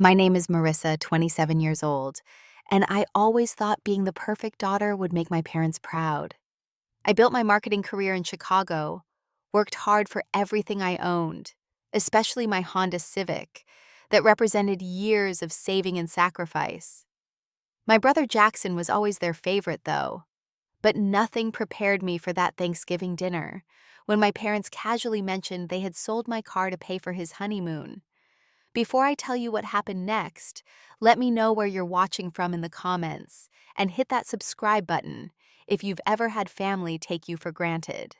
My name is Marissa, 27 years old, and I always thought being the perfect daughter would make my parents proud. I built my marketing career in Chicago, worked hard for everything I owned, especially my Honda Civic, that represented years of saving and sacrifice. My brother Jackson was always their favorite, though, but nothing prepared me for that Thanksgiving dinner when my parents casually mentioned they had sold my car to pay for his honeymoon. Before I tell you what happened next, let me know where you're watching from in the comments and hit that subscribe button if you've ever had family take you for granted.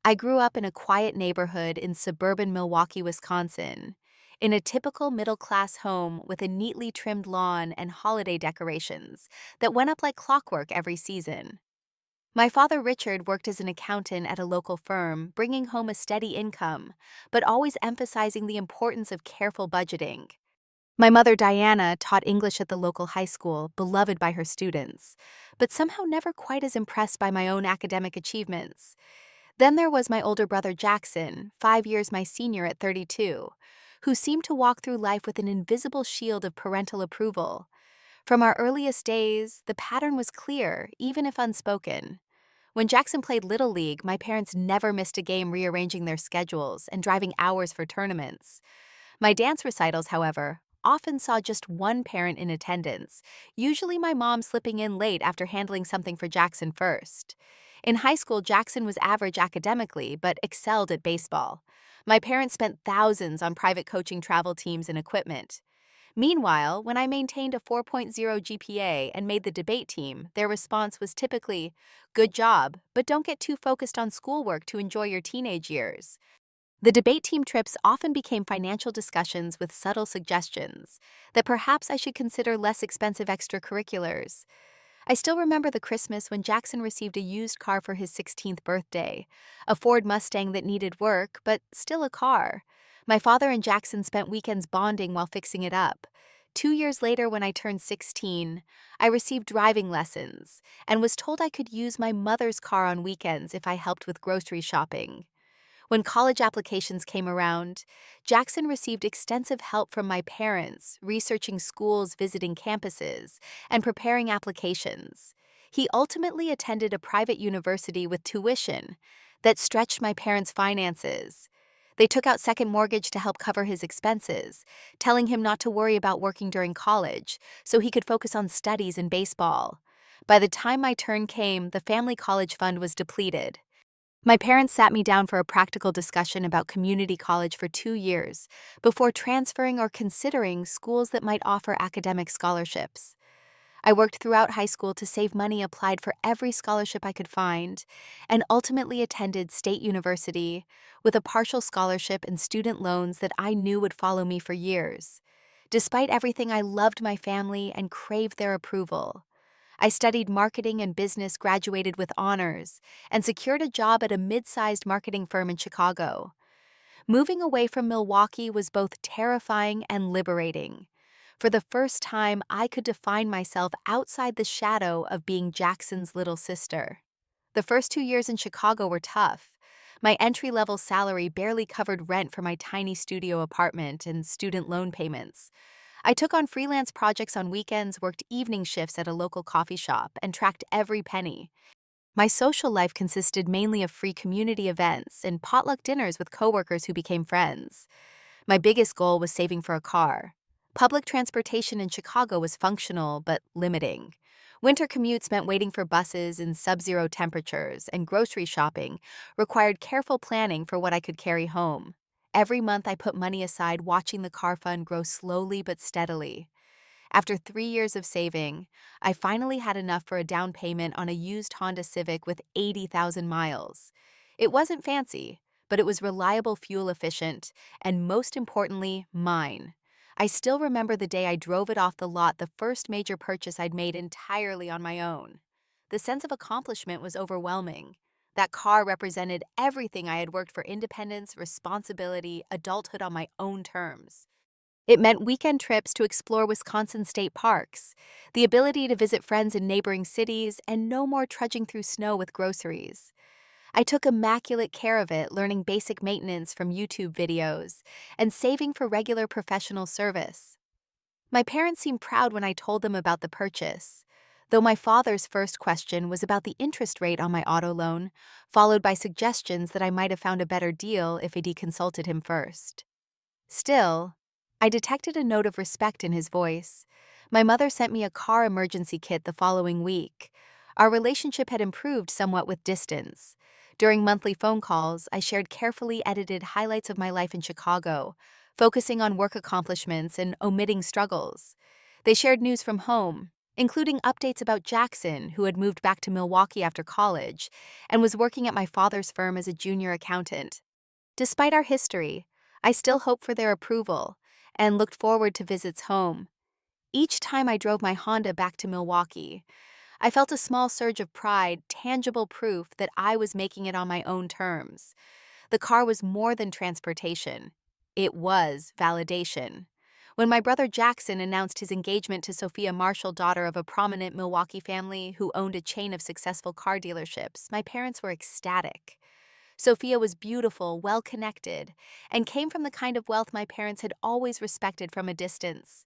I grew up in a quiet neighborhood in suburban Milwaukee, Wisconsin, in a typical middle-class home with a neatly trimmed lawn and holiday decorations that went up like clockwork every season. My father Richard worked as an accountant at a local firm, bringing home a steady income, but always emphasizing the importance of careful budgeting. My mother Diana taught English at the local high school, beloved by her students, but somehow never quite as impressed by my own academic achievements. Then there was my older brother Jackson, 5 years my senior at 32, who seemed to walk through life with an invisible shield of parental approval. From our earliest days, the pattern was clear, even if unspoken. When Jackson played Little League, my parents never missed a game rearranging their schedules and driving hours for tournaments. My dance recitals, however, often saw just one parent in attendance, usually my mom slipping in late after handling something for Jackson first. In high school, Jackson was average academically, but excelled at baseball. My parents spent thousands on private coaching travel teams and equipment. Meanwhile, when I maintained a 4.0 GPA and made the debate team, their response was typically, "Good job, but don't get too focused on schoolwork to enjoy your teenage years." The debate team trips often became financial discussions with subtle suggestions that perhaps I should consider less expensive extracurriculars. I still remember the Christmas when Jackson received a used car for his 16th birthday, a Ford Mustang that needed work, but still a car. My father and Jackson spent weekends bonding while fixing it up. 2 years later, when I turned 16, I received driving lessons and was told I could use my mother's car on weekends if I helped with grocery shopping. When college applications came around, Jackson received extensive help from my parents, researching schools, visiting campuses, and preparing applications. He ultimately attended a private university with tuition that stretched my parents' finances. They took out second mortgage to help cover his expenses, telling him not to worry about working during college so he could focus on studies and baseball. By the time my turn came, the family college fund was depleted. My parents sat me down for a practical discussion about community college for 2 years before transferring or considering schools that might offer academic scholarships. I worked throughout high school to save money, applied for every scholarship I could find, and ultimately attended State University with a partial scholarship and student loans that I knew would follow me for years. Despite everything, I loved my family and craved their approval. I studied marketing and business, graduated with honors, and secured a job at a mid-sized marketing firm in Chicago. Moving away from Milwaukee was both terrifying and liberating. For the first time, I could define myself outside the shadow of being Jackson's little sister. The first 2 years in Chicago were tough. My entry-level salary barely covered rent for my tiny studio apartment and student loan payments. I took on freelance projects on weekends, worked evening shifts at a local coffee shop, and tracked every penny. My social life consisted mainly of free community events and potluck dinners with coworkers who became friends. My biggest goal was saving for a car. Public transportation in Chicago was functional but limiting. Winter commutes meant waiting for buses in sub-zero temperatures, and grocery shopping required careful planning for what I could carry home. Every month I put money aside, watching the car fund grow slowly but steadily. After 3 years of saving, I finally had enough for a down payment on a used Honda Civic with 80,000 miles. It wasn't fancy, but it was reliable, fuel efficient, and most importantly, mine. I still remember the day I drove it off the lot, the first major purchase I'd made entirely on my own. The sense of accomplishment was overwhelming. That car represented everything I had worked for: independence, responsibility, adulthood on my own terms. It meant weekend trips to explore Wisconsin state parks, the ability to visit friends in neighboring cities, and no more trudging through snow with groceries. I took immaculate care of it, learning basic maintenance from YouTube videos and saving for regular professional service. My parents seemed proud when I told them about the purchase, though my father's first question was about the interest rate on my auto loan, followed by suggestions that I might have found a better deal if he'd consulted him first. Still, I detected a note of respect in his voice. My mother sent me a car emergency kit the following week. Our relationship had improved somewhat with distance. During monthly phone calls, I shared carefully edited highlights of my life in Chicago, focusing on work accomplishments and omitting struggles. They shared news from home, including updates about Jackson, who had moved back to Milwaukee after college and was working at my father's firm as a junior accountant. Despite our history, I still hoped for their approval and looked forward to visits home. Each time I drove my Honda back to Milwaukee, I felt a small surge of pride, tangible proof that I was making it on my own terms. The car was more than transportation. It was validation. When my brother Jackson announced his engagement to Sophia Marshall, daughter of a prominent Milwaukee family who owned a chain of successful car dealerships, my parents were ecstatic. Sophia was beautiful, well-connected, and came from the kind of wealth my parents had always respected from a distance.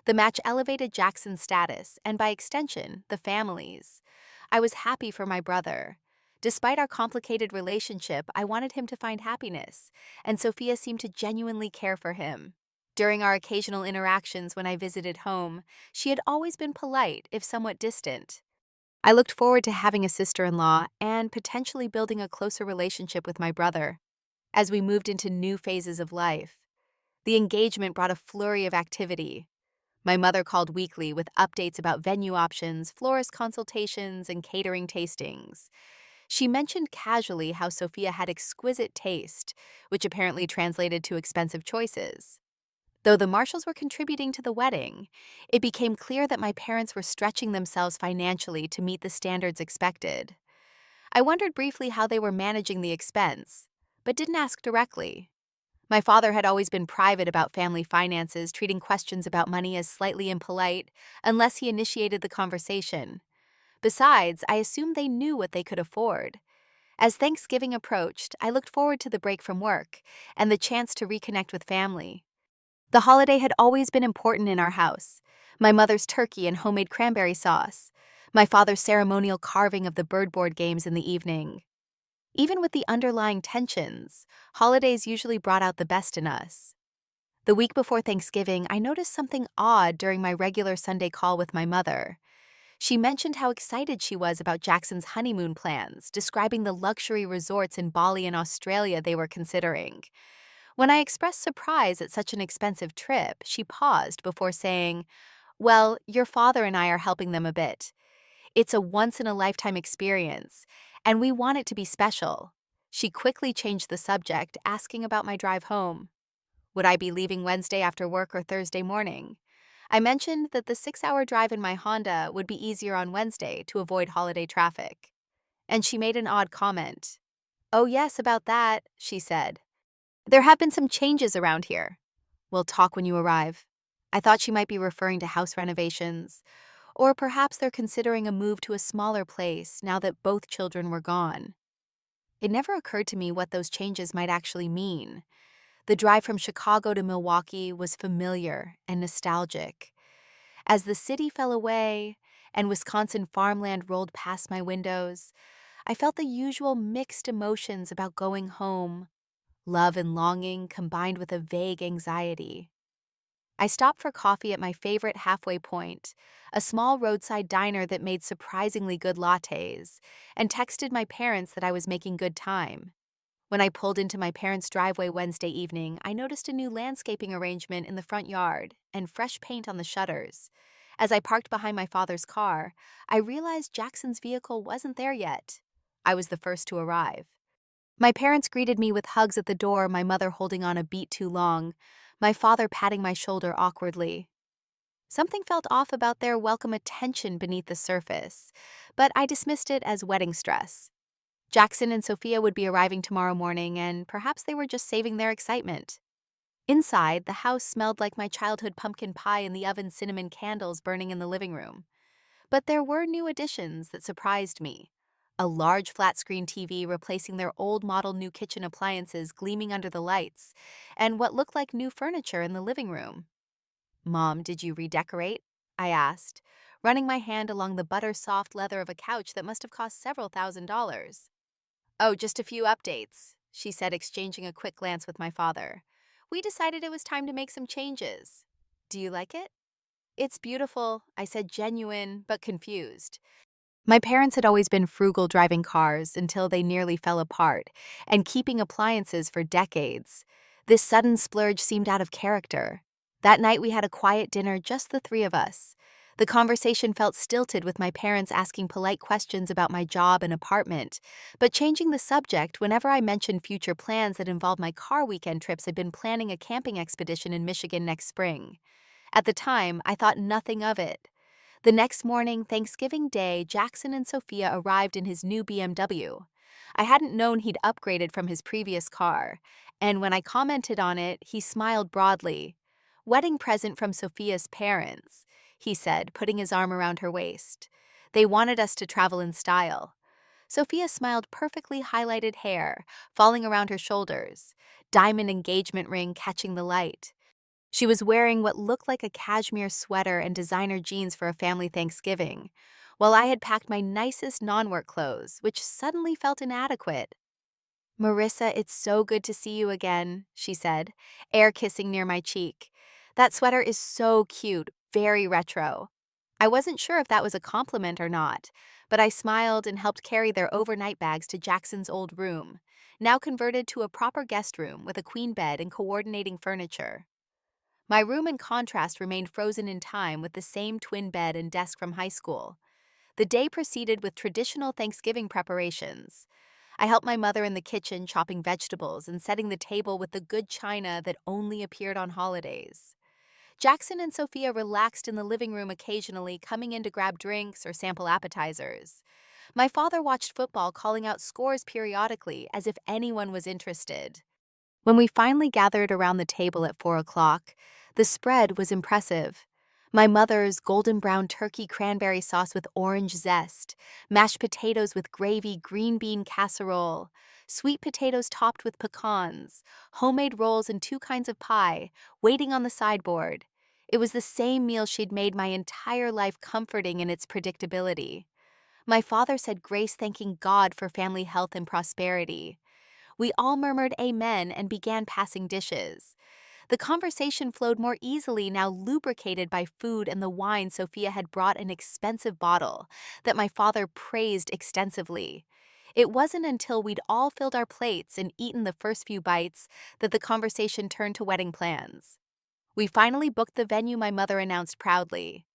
The match elevated Jackson's status, and by extension, the family's. I was happy for my brother. Despite our complicated relationship, I wanted him to find happiness, and Sophia seemed to genuinely care for him. During our occasional interactions when I visited home, she had always been polite, if somewhat distant. I looked forward to having a sister-in-law and potentially building a closer relationship with my brother. As we moved into new phases of life, the engagement brought a flurry of activity. My mother called weekly with updates about venue options, florist consultations, and catering tastings. She mentioned casually how Sophia had exquisite taste, which apparently translated to expensive choices. Though the Marshalls were contributing to the wedding, it became clear that my parents were stretching themselves financially to meet the standards expected. I wondered briefly how they were managing the expense, but didn't ask directly. My father had always been private about family finances, treating questions about money as slightly impolite unless he initiated the conversation. Besides, I assumed they knew what they could afford. As Thanksgiving approached, I looked forward to the break from work and the chance to reconnect with family. The holiday had always been important in our house. My mother's turkey and homemade cranberry sauce, my father's ceremonial carving of the bird board games in the evening. Even with the underlying tensions, holidays usually brought out the best in us. The week before Thanksgiving, I noticed something odd during my regular Sunday call with my mother. She mentioned how excited she was about Jackson's honeymoon plans, describing the luxury resorts in Bali and Australia they were considering. When I expressed surprise at such an expensive trip, she paused before saying, "Well, your father and I are helping them a bit. It's a once-in-a-lifetime experience, and we want it to be special." She quickly changed the subject, asking about my drive home. Would I be leaving Wednesday after work or Thursday morning? I mentioned that the 6-hour drive in my Honda would be easier on Wednesday to avoid holiday traffic. And she made an odd comment. "Oh yes, about that," she said. "There have been some changes around here. We'll talk when you arrive." I thought she might be referring to house renovations, or perhaps they're considering a move to a smaller place now that both children were gone. It never occurred to me what those changes might actually mean. The drive from Chicago to Milwaukee was familiar and nostalgic. As the city fell away and Wisconsin farmland rolled past my windows, I felt the usual mixed emotions about going home, love and longing combined with a vague anxiety. I stopped for coffee at my favorite halfway point, a small roadside diner that made surprisingly good lattes, and texted my parents that I was making good time. When I pulled into my parents' driveway Wednesday evening, I noticed a new landscaping arrangement in the front yard and fresh paint on the shutters. As I parked behind my father's car, I realized Jackson's vehicle wasn't there yet. I was the first to arrive. My parents greeted me with hugs at the door, my mother holding on a beat too long, my father patting my shoulder awkwardly. Something felt off about their welcome attention beneath the surface, but I dismissed it as wedding stress. Jackson and Sophia would be arriving tomorrow morning, and perhaps they were just saving their excitement. Inside, the house smelled like my childhood pumpkin pie and the oven cinnamon candles burning in the living room. But there were new additions that surprised me. a large flat-screen TV replacing their old model new kitchen appliances gleaming under the lights, and what looked like new furniture in the living room. "Mom, did you redecorate?" I asked, running my hand along the butter-soft leather of a couch that must have cost several $1,000s. "Oh, just a few updates," she said, exchanging a quick glance with my father. "We decided it was time to make some changes. Do you like it?" "It's beautiful," I said, genuine but confused. My parents had always been frugal driving cars until they nearly fell apart, and keeping appliances for decades. This sudden splurge seemed out of character. That night we had a quiet dinner, just the three of us. The conversation felt stilted with my parents asking polite questions about my job and apartment, but changing the subject whenever I mentioned future plans that involved my car weekend trips. I'd been planning a camping expedition in Michigan next spring. At the time, I thought nothing of it. The next morning, Thanksgiving Day, Jackson and Sophia arrived in his new BMW. I hadn't known he'd upgraded from his previous car, and when I commented on it, he smiled broadly. "Wedding present from Sophia's parents," he said, putting his arm around her waist. "They wanted us to travel in style." Sophia smiled, perfectly highlighted hair falling around her shoulders, diamond engagement ring catching the light. She was wearing what looked like a cashmere sweater and designer jeans for a family Thanksgiving, while I had packed my nicest non-work clothes, which suddenly felt inadequate. "Marissa, it's so good to see you again," she said, air kissing near my cheek. "That sweater is so cute, very retro." I wasn't sure if that was a compliment or not, but I smiled and helped carry their overnight bags to Jackson's old room, now converted to a proper guest room with a queen bed and coordinating furniture. My room, in contrast, remained frozen in time with the same twin bed and desk from high school. The day proceeded with traditional Thanksgiving preparations. I helped my mother in the kitchen chopping vegetables and setting the table with the good china that only appeared on holidays. Jackson and Sophia relaxed in the living room, occasionally coming in to grab drinks or sample appetizers. My father watched football, calling out scores periodically as if anyone was interested. When we finally gathered around the table at 4 o'clock, the spread was impressive. My mother's golden brown turkey cranberry sauce with orange zest, mashed potatoes with gravy, green bean casserole, sweet potatoes topped with pecans, homemade rolls and two kinds of pie, waiting on the sideboard. It was the same meal she'd made my entire life, comforting in its predictability. My father said grace, thanking God for family health and prosperity. We all murmured amen and began passing dishes. The conversation flowed more easily, now lubricated by food and the wine. Sophia had brought an expensive bottle that my father praised extensively. It wasn't until we'd all filled our plates and eaten the first few bites that the conversation turned to wedding plans. We finally booked the venue, my mother announced proudly.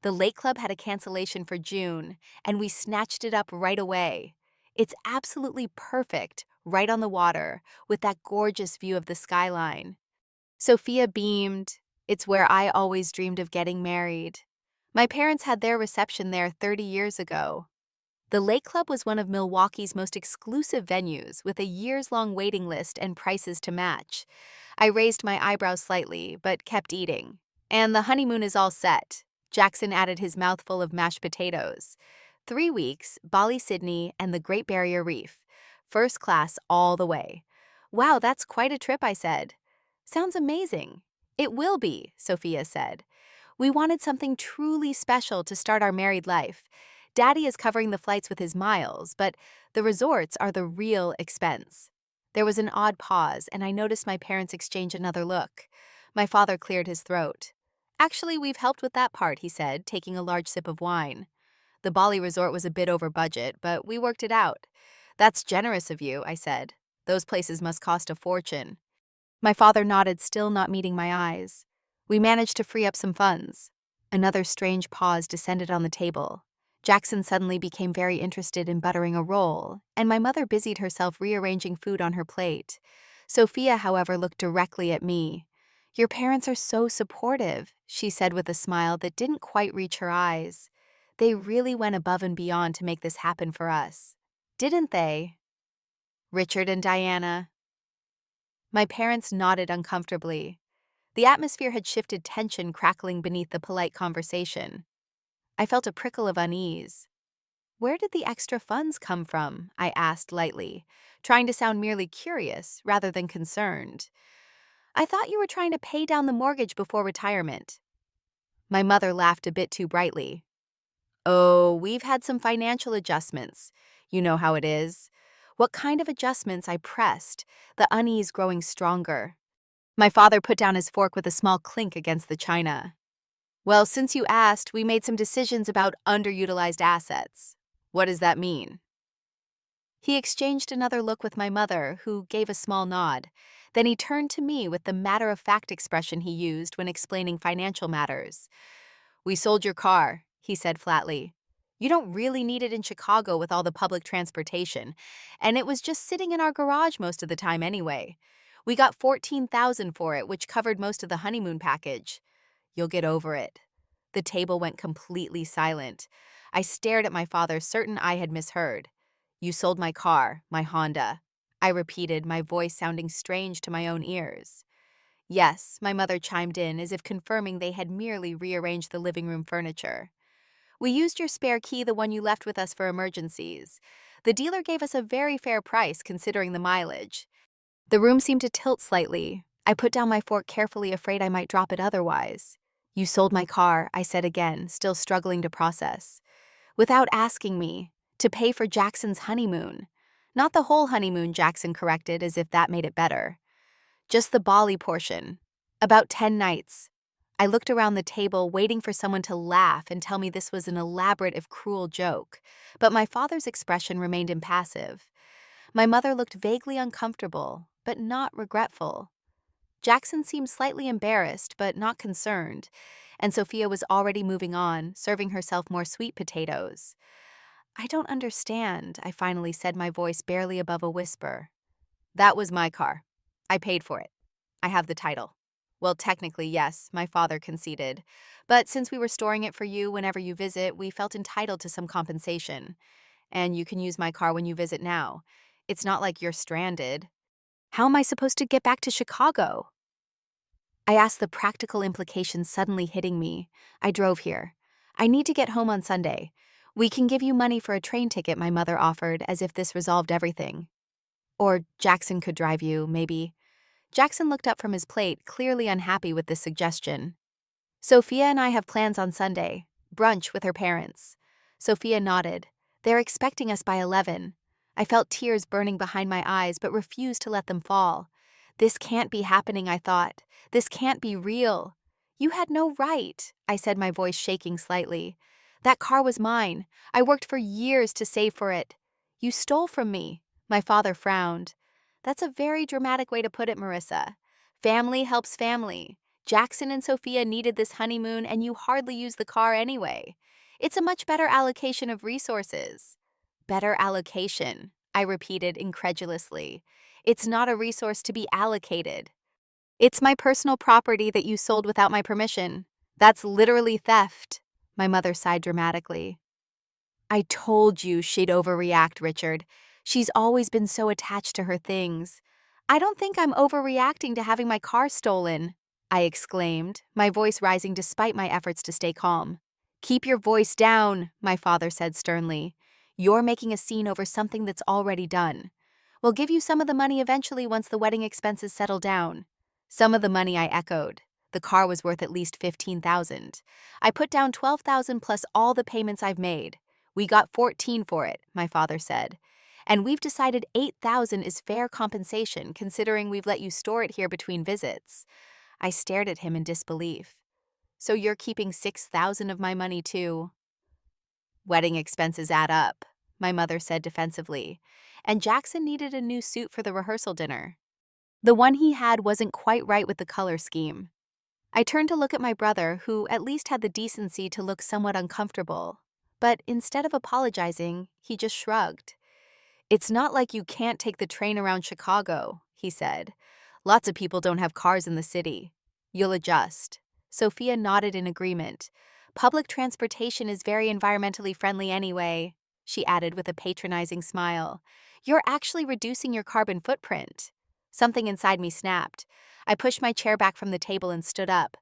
The Lake Club had a cancellation for June, and we snatched it up right away. It's absolutely perfect, right on the water, with that gorgeous view of the skyline. Sophia beamed. "It's where I always dreamed of getting married." My parents had their reception there 30 years ago. The Lake Club was one of Milwaukee's most exclusive venues, with a years-long waiting list and prices to match. I raised my eyebrows slightly, but kept eating. "And the honeymoon is all set," Jackson added, his mouthful of mashed potatoes. 3 weeks, Bali, Sydney, and the Great Barrier Reef. First class all the way. "Wow, that's quite a trip," I said. "Sounds amazing." "It will be," Sophia said. "We wanted something truly special to start our married life. Daddy is covering the flights with his miles, but the resorts are the real expense." There was an odd pause, and I noticed my parents exchange another look. My father cleared his throat. "Actually, we've helped with that part," he said, taking a large sip of wine. "The Bali resort was a bit over budget, but we worked it out." "That's generous of you," I said. "Those places must cost a fortune." My father nodded, still not meeting my eyes. "We managed to free up some funds." Another strange pause descended on the table. Jackson suddenly became very interested in buttering a roll, and my mother busied herself rearranging food on her plate. Sophia, however, looked directly at me. "Your parents are so supportive," she said with a smile that didn't quite reach her eyes. "They really went above and beyond to make this happen for us. Didn't they?" "Richard and Diana." My parents nodded uncomfortably. The atmosphere had shifted, tension crackling beneath the polite conversation. I felt a prickle of unease. Where did the extra funds come from? I asked lightly, trying to sound merely curious rather than concerned. I thought you were trying to pay down the mortgage before retirement. My mother laughed a bit too brightly. Oh, we've had some financial adjustments. You know how it is. What kind of adjustments? I pressed, the unease growing stronger. My father put down his fork with a small clink against the china. Well, since you asked, we made some decisions about underutilized assets. What does that mean? He exchanged another look with my mother, who gave a small nod. Then he turned to me with the matter-of-fact expression he used when explaining financial matters. We sold your car, he said flatly. You don't really need it in Chicago with all the public transportation, and it was just sitting in our garage most of the time anyway. We got $14,000 for it, which covered most of the honeymoon package. You'll get over it. The table went completely silent. I stared at my father, certain I had misheard. You sold my car, my Honda. I repeated, my voice sounding strange to my own ears. Yes, my mother chimed in, as if confirming they had merely rearranged the living room furniture. We used your spare key, the one you left with us for emergencies. The dealer gave us a very fair price considering the mileage. The room seemed to tilt slightly. I put down my fork carefully, afraid I might drop it otherwise. You sold my car, I said again, still struggling to process. Without asking me, to pay for Jackson's honeymoon. Not the whole honeymoon, Jackson corrected, as if that made it better. Just the Bali portion. About 10 nights. I looked around the table, waiting for someone to laugh and tell me this was an elaborate if cruel joke, but my father's expression remained impassive. My mother looked vaguely uncomfortable, but not regretful. Jackson seemed slightly embarrassed, but not concerned, and Sophia was already moving on, serving herself more sweet potatoes. I don't understand, I finally said, my voice barely above a whisper. That was my car. I paid for it. I have the title. Well, technically, yes, my father conceded. But since we were storing it for you whenever you visit, we felt entitled to some compensation. And you can use my car when you visit now. It's not like you're stranded. How am I supposed to get back to Chicago? I asked, the practical implications suddenly hitting me. I drove here. I need to get home on Sunday. We can give you money for a train ticket, my mother offered, as if this resolved everything. Or Jackson could drive you, maybe. Jackson looked up from his plate, clearly unhappy with this suggestion. Sophia and I have plans on Sunday. Brunch with her parents. Sophia nodded. They're expecting us by 11. I felt tears burning behind my eyes, but refused to let them fall. This can't be happening, I thought. This can't be real. You had no right, I said, my voice shaking slightly. That car was mine. I worked for years to save for it. You stole from me. My father frowned. That's a very dramatic way to put it, Marissa. Family helps family. Jackson and Sophia needed this honeymoon, and you hardly used the car anyway. It's a much better allocation of resources. Better allocation, I repeated incredulously. It's not a resource to be allocated. It's my personal property that you sold without my permission. That's literally theft, my mother sighed dramatically. I told you she'd overreact, Richard. She's always been so attached to her things. I don't think I'm overreacting to having my car stolen, I exclaimed, my voice rising despite my efforts to stay calm. Keep your voice down, my father said sternly. You're making a scene over something that's already done. We'll give you some of the money eventually once the wedding expenses settle down. Some of the money, I echoed. The car was worth at least $15,000. I put down $12,000 plus all the payments I've made. We got 14 for it, my father said. And we've decided 8,000 is fair compensation considering we've let you store it here between visits. I stared at him in disbelief. So you're keeping 6,000 of my money too? Wedding expenses add up, my mother said defensively. And Jackson needed a new suit for the rehearsal dinner. The one he had wasn't quite right with the color scheme. I turned to look at my brother, who at least had the decency to look somewhat uncomfortable. But instead of apologizing, he just shrugged. It's not like you can't take the train around Chicago, he said. Lots of people don't have cars in the city. You'll adjust. Sophia nodded in agreement. Public transportation is very environmentally friendly anyway, she added with a patronizing smile. You're actually reducing your carbon footprint. Something inside me snapped. I pushed my chair back from the table and stood up.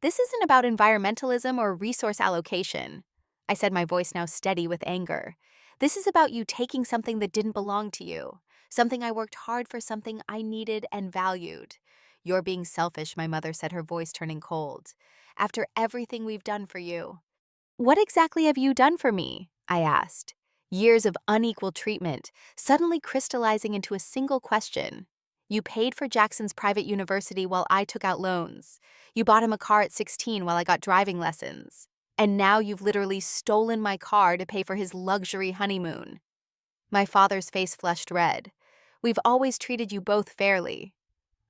This isn't about environmentalism or resource allocation. I said, my voice now steady with anger. This is about you taking something that didn't belong to you, something I worked hard for, something I needed and valued. You're being selfish, my mother said, her voice turning cold. After everything we've done for you. What exactly have you done for me? I asked. Years of unequal treatment, suddenly crystallizing into a single question. You paid for Jackson's private university while I took out loans. You bought him a car at 16 while I got driving lessons. And now you've literally stolen my car to pay for his luxury honeymoon. My father's face flushed red. We've always treated you both fairly.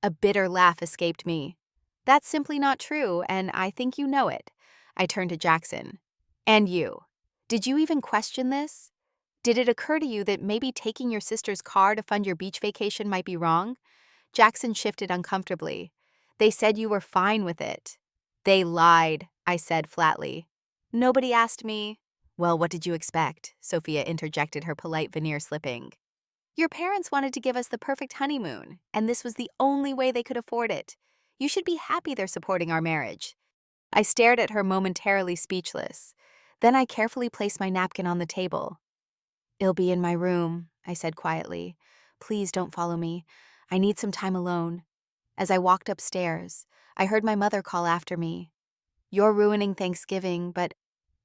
A bitter laugh escaped me. That's simply not true, and I think you know it. I turned to Jackson. And you. Did you even question this? Did it occur to you that maybe taking your sister's car to fund your beach vacation might be wrong? Jackson shifted uncomfortably. They said you were fine with it. They lied, I said flatly. Nobody asked me. Well, what did you expect? Sophia interjected, her polite veneer slipping. Your parents wanted to give us the perfect honeymoon, and this was the only way they could afford it. You should be happy they're supporting our marriage. I stared at her, momentarily speechless. Then I carefully placed my napkin on the table. It'll be in my room, I said quietly. Please don't follow me. I need some time alone. As I walked upstairs, I heard my mother call after me. You're ruining Thanksgiving, but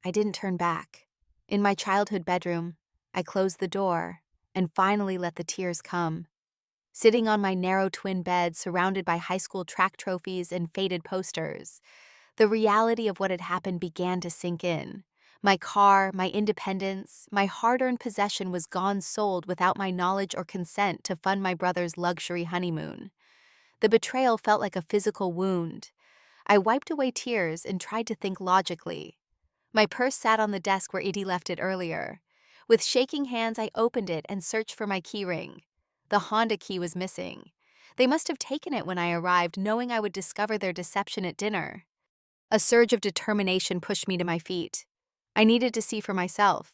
I didn't turn back. In my childhood bedroom, I closed the door and finally let the tears come. Sitting on my narrow twin bed surrounded by high school track trophies and faded posters, the reality of what had happened began to sink in. My car, my independence, my hard-earned possession was gone, sold without my knowledge or consent to fund my brother's luxury honeymoon. The betrayal felt like a physical wound. I wiped away tears and tried to think logically. My purse sat on the desk where Edie left it earlier. With shaking hands, I opened it and searched for my keyring. The Honda key was missing. They must have taken it when I arrived, knowing I would discover their deception at dinner. A surge of determination pushed me to my feet. I needed to see for myself.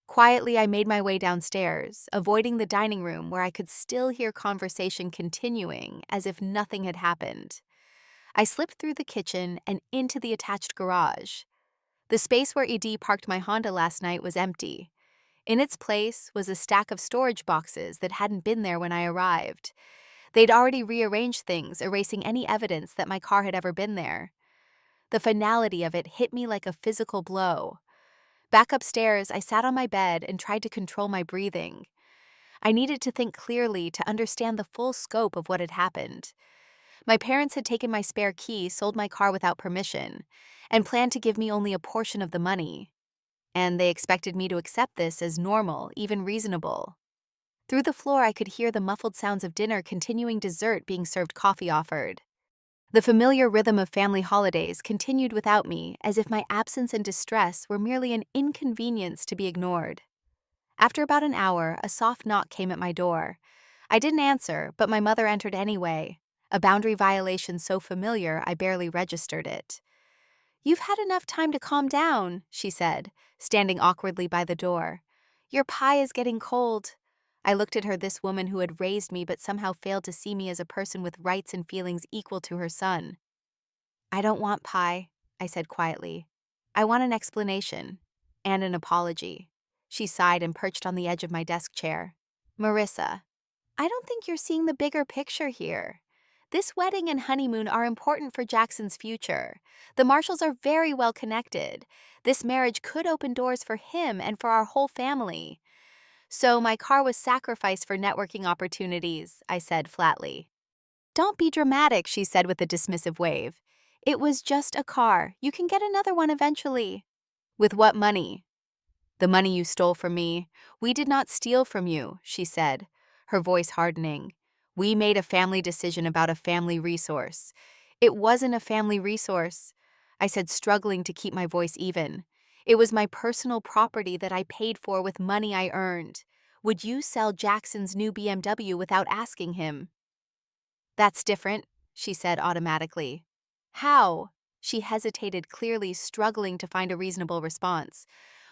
Quietly, I made my way downstairs, avoiding the dining room where I could still hear conversation continuing as if nothing had happened. I slipped through the kitchen and into the attached garage. The space where ED parked my Honda last night was empty. In its place was a stack of storage boxes that hadn't been there when I arrived. They'd already rearranged things, erasing any evidence that my car had ever been there. The finality of it hit me like a physical blow. Back upstairs, I sat on my bed and tried to control my breathing. I needed to think clearly to understand the full scope of what had happened. My parents had taken my spare key, sold my car without permission, and planned to give me only a portion of the money. And they expected me to accept this as normal, even reasonable. Through the floor, I could hear the muffled sounds of dinner, continuing dessert being served, coffee offered. The familiar rhythm of family holidays continued without me, as if my absence and distress were merely an inconvenience to be ignored. After about an hour, a soft knock came at my door. I didn't answer, but my mother entered anyway, a boundary violation so familiar I barely registered it. You've had enough time to calm down, she said, standing awkwardly by the door. Your pie is getting cold. I looked at her, this woman who had raised me but somehow failed to see me as a person with rights and feelings equal to her son. I don't want pie, I said quietly. I want an explanation. And an apology. She sighed and perched on the edge of my desk chair. Marissa, I don't think you're seeing the bigger picture here. This wedding and honeymoon are important for Jackson's future. The Marshalls are very well connected. This marriage could open doors for him and for our whole family. So my car was sacrificed for networking opportunities, I said flatly. Don't be dramatic, she said with a dismissive wave. It was just a car. You can get another one eventually. With what money? The money you stole from me. We did not steal from you, she said, her voice hardening. We made a family decision about a family resource. It wasn't a family resource, I said, struggling to keep my voice even. It was my personal property that I paid for with money I earned. Would you sell Jackson's new BMW without asking him? That's different, she said automatically. How? She hesitated, clearly struggling to find a reasonable response.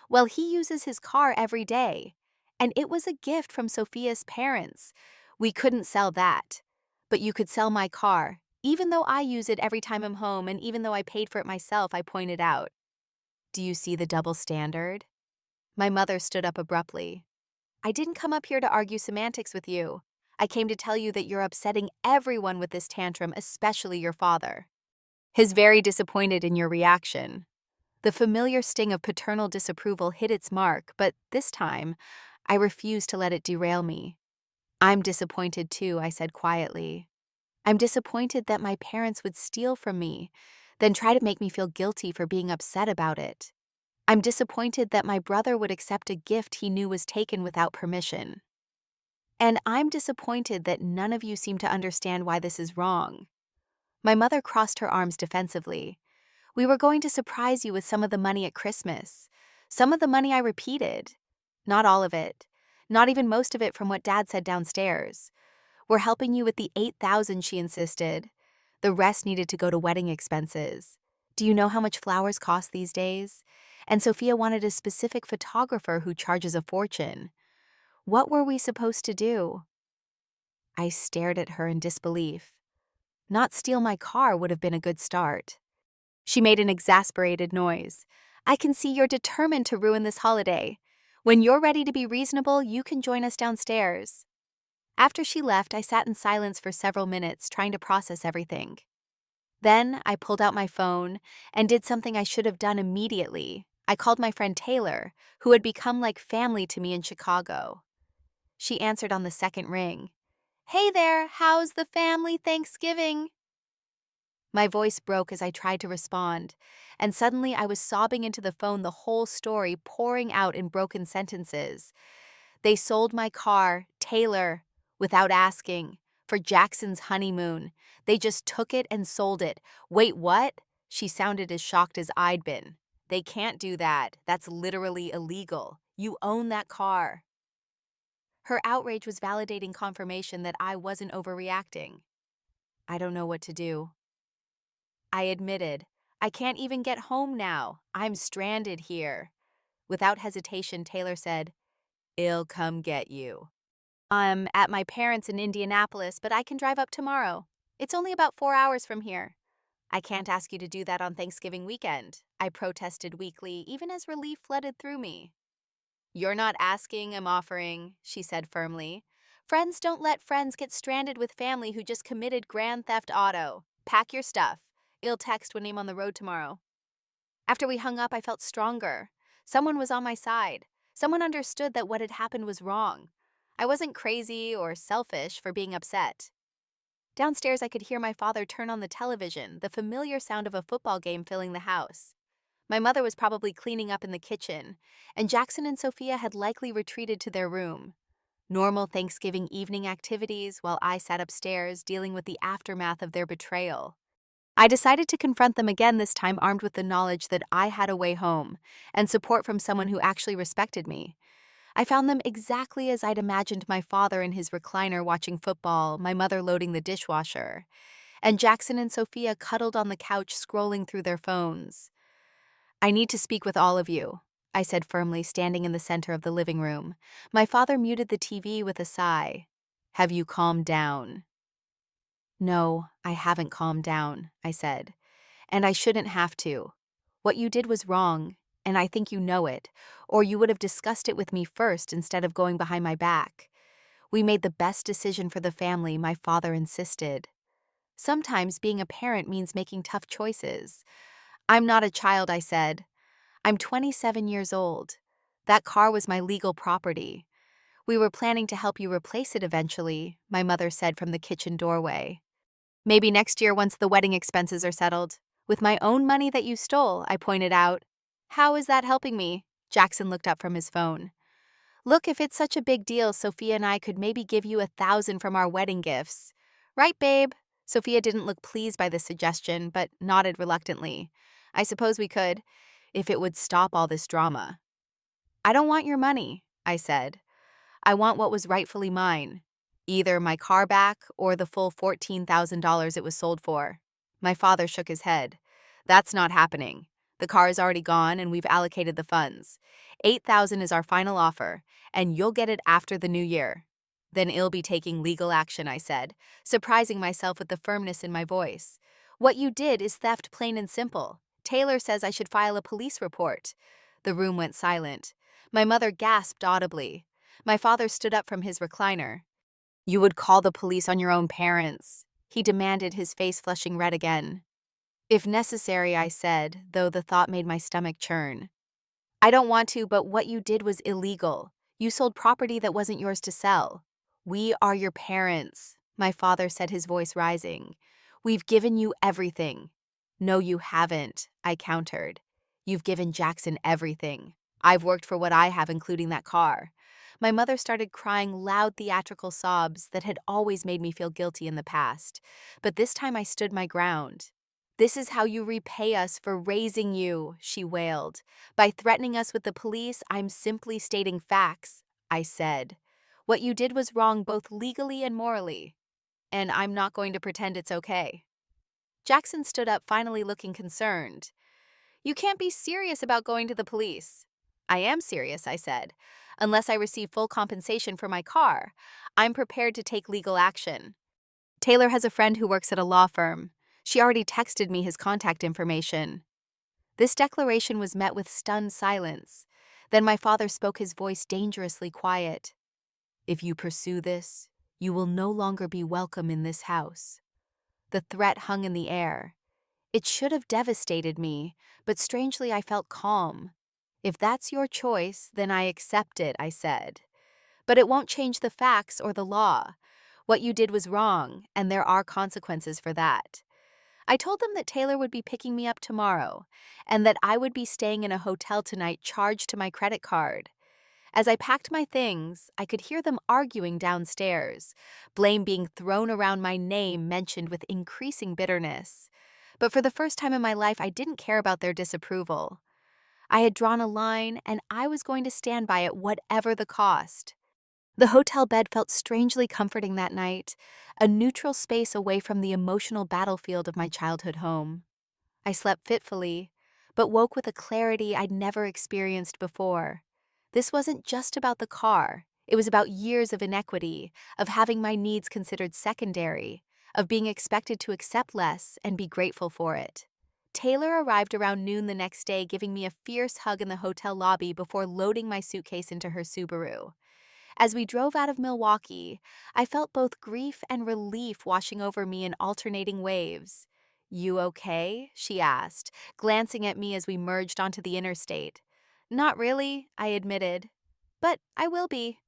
Well, he uses his car every day, and it was a gift from Sophia's parents. We couldn't sell that. But you could sell my car, even though I use it every time I'm home and even though I paid for it myself, I pointed out. Do you see the double standard? My mother stood up abruptly. I didn't come up here to argue semantics with you. I came to tell you that you're upsetting everyone with this tantrum, especially your father. He's very disappointed in your reaction. The familiar sting of paternal disapproval hit its mark, but this time, I refused to let it derail me. I'm disappointed too, I said quietly. I'm disappointed that my parents would steal from me, then try to make me feel guilty for being upset about it. I'm disappointed that my brother would accept a gift he knew was taken without permission. And I'm disappointed that none of you seem to understand why this is wrong. My mother crossed her arms defensively. We were going to surprise you with some of the money at Christmas. Some of the money I repeated. Not all of it. Not even most of it from what Dad said downstairs. We're helping you with the $8,000, she insisted. The rest needed to go to wedding expenses. Do you know how much flowers cost these days? And Sophia wanted a specific photographer who charges a fortune. What were we supposed to do? I stared at her in disbelief. Not steal my car would have been a good start. She made an exasperated noise. I can see you're determined to ruin this holiday. When you're ready to be reasonable, you can join us downstairs. After she left, I sat in silence for several minutes, trying to process everything. Then I pulled out my phone and did something I should have done immediately. I called my friend Taylor, who had become like family to me in Chicago. She answered on the second ring. Hey there, how's the family Thanksgiving? My voice broke as I tried to respond, and suddenly I was sobbing into the phone, the whole story pouring out in broken sentences. They sold my car, Taylor, without asking, for Jackson's honeymoon. They just took it and sold it. Wait, what? She sounded as shocked as I'd been. They can't do that. That's literally illegal. You own that car. Her outrage was validating confirmation that I wasn't overreacting. I don't know what to do. I admitted, I can't even get home now. I'm stranded here. Without hesitation, Taylor said, I'll come get you. I'm at my parents' in Indianapolis, but I can drive up tomorrow. It's only about 4 hours from here. I can't ask you to do that on Thanksgiving weekend, I protested weakly, even as relief flooded through me. You're not asking, I'm offering, she said firmly. Friends don't let friends get stranded with family who just committed grand theft auto. Pack your stuff. I'll text when I'm on the road tomorrow. After we hung up, I felt stronger. Someone was on my side. Someone understood that what had happened was wrong. I wasn't crazy or selfish for being upset. Downstairs, I could hear my father turn on the television, the familiar sound of a football game filling the house. My mother was probably cleaning up in the kitchen, and Jackson and Sophia had likely retreated to their room. Normal Thanksgiving evening activities while I sat upstairs dealing with the aftermath of their betrayal. I decided to confront them again, this time armed with the knowledge that I had a way home and support from someone who actually respected me. I found them exactly as I'd imagined: my father in his recliner watching football, my mother loading the dishwasher, and Jackson and Sophia cuddled on the couch scrolling through their phones. I need to speak with all of you, I said firmly, standing in the center of the living room. My father muted the TV with a sigh. Have you calmed down? No, I haven't calmed down, I said. And I shouldn't have to. What you did was wrong, and I think you know it, or you would have discussed it with me first instead of going behind my back. We made the best decision for the family, my father insisted. Sometimes being a parent means making tough choices. I'm not a child, I said. I'm 27 years old. That car was my legal property. We were planning to help you replace it eventually, my mother said from the kitchen doorway. Maybe next year once the wedding expenses are settled. With my own money that you stole, I pointed out. How is that helping me? Jackson looked up from his phone. Look, if it's such a big deal, Sophia and I could maybe give you $1,000 from our wedding gifts. Right, babe? Sophia didn't look pleased by this suggestion, but nodded reluctantly. I suppose we could, if it would stop all this drama. I don't want your money, I said. I want what was rightfully mine. Either my car back or the full $14,000 it was sold for. My father shook his head. That's not happening. The car is already gone and we've allocated the funds. $8,000 is our final offer, and you'll get it after the new year. Then I'll be taking legal action, I said, surprising myself with the firmness in my voice. What you did is theft, plain and simple. Taylor says I should file a police report. The room went silent. My mother gasped audibly. My father stood up from his recliner. You would call the police on your own parents, he demanded, his face flushing red again. If necessary, I said, though the thought made my stomach churn. I don't want to, but what you did was illegal. You sold property that wasn't yours to sell. We are your parents, my father said, his voice rising. We've given you everything. No, you haven't, I countered. You've given Jackson everything. I've worked for what I have, including that car. My mother started crying loud theatrical sobs that had always made me feel guilty in the past, but this time I stood my ground. This is how you repay us for raising you, she wailed. By threatening us with the police, I'm simply stating facts, I said. What you did was wrong both legally and morally, and I'm not going to pretend it's okay. Jackson stood up, finally looking concerned. You can't be serious about going to the police. I am serious, I said. Unless I receive full compensation for my car, I'm prepared to take legal action. Taylor has a friend who works at a law firm. She already texted me his contact information. This declaration was met with stunned silence. Then my father spoke, his voice dangerously quiet. If you pursue this, you will no longer be welcome in this house. The threat hung in the air. It should have devastated me, but strangely I felt calm. If that's your choice, then I accept it, I said. But it won't change the facts or the law. What you did was wrong, and there are consequences for that. I told them that Taylor would be picking me up tomorrow, and that I would be staying in a hotel tonight charged to my credit card. As I packed my things, I could hear them arguing downstairs, blame being thrown around, my name mentioned with increasing bitterness. But for the first time in my life, I didn't care about their disapproval. I had drawn a line, and I was going to stand by it, whatever the cost. The hotel bed felt strangely comforting that night, a neutral space away from the emotional battlefield of my childhood home. I slept fitfully, but woke with a clarity I'd never experienced before. This wasn't just about the car. It was about years of inequity, of having my needs considered secondary, of being expected to accept less and be grateful for it. Taylor arrived around noon the next day, giving me a fierce hug in the hotel lobby before loading my suitcase into her Subaru. As we drove out of Milwaukee, I felt both grief and relief washing over me in alternating waves. You okay? She asked, glancing at me as we merged onto the interstate. Not really, I admitted. But I will be.